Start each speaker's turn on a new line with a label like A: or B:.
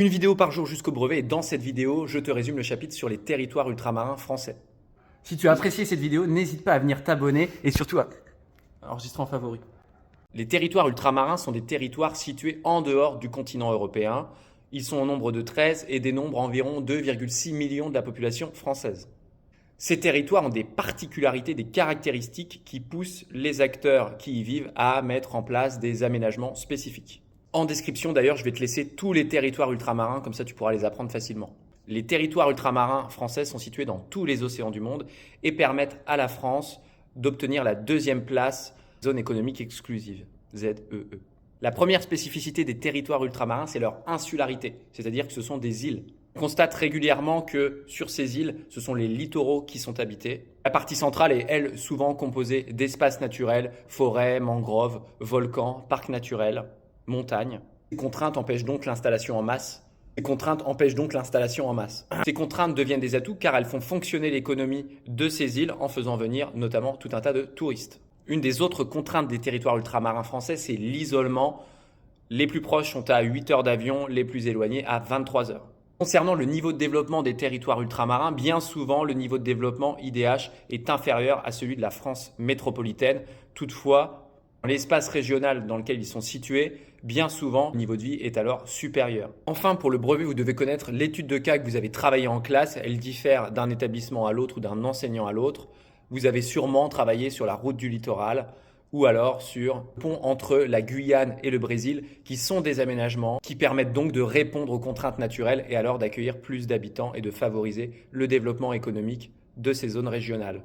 A: Une vidéo par jour jusqu'au brevet et dans cette vidéo, je te résume le chapitre sur les territoires ultramarins français.
B: Si tu as apprécié cette vidéo, n'hésite pas à venir t'abonner et surtout à enregistrer en favori.
A: Les territoires ultramarins sont des territoires situés en dehors du continent européen. Ils sont au nombre de 13 et dénombrent environ 2,6 millions de la population française. Ces territoires ont des particularités, des caractéristiques qui poussent les acteurs qui y vivent à mettre en place des aménagements spécifiques. En description d'ailleurs, je vais te laisser tous les territoires ultramarins, comme ça tu pourras les apprendre facilement. Les territoires ultramarins français sont situés dans tous les océans du monde et permettent à la France d'obtenir la deuxième place zone économique exclusive, ZEE. La première spécificité des territoires ultramarins, c'est leur insularité, c'est-à-dire que ce sont des îles. On constate régulièrement que sur ces îles, ce sont les littoraux qui sont habités. La partie centrale est, elle, souvent composée d'espaces naturels, forêts, mangroves, volcans, parcs naturels, montagnes. Ces contraintes empêchent donc l'installation en masse. Ces contraintes deviennent des atouts car elles font fonctionner l'économie de ces îles en faisant venir notamment tout un tas de touristes. Une des autres contraintes des territoires ultramarins français, c'est l'isolement. Les plus proches sont à 8 heures d'avion, les plus éloignés à 23 heures. Concernant le niveau de développement des territoires ultramarins, bien souvent le niveau de développement IDH est inférieur à celui de la France métropolitaine. Toutefois, dans l'espace régional dans lequel ils sont situés, bien souvent, le niveau de vie est alors supérieur. Enfin, pour le brevet, vous devez connaître l'étude de cas que vous avez travaillé en classe. Elle diffère d'un établissement à l'autre ou d'un enseignant à l'autre. Vous avez sûrement travaillé sur la route du littoral ou alors sur le pont entre la Guyane et le Brésil, qui sont des aménagements qui permettent donc de répondre aux contraintes naturelles et alors d'accueillir plus d'habitants et de favoriser le développement économique de ces zones régionales.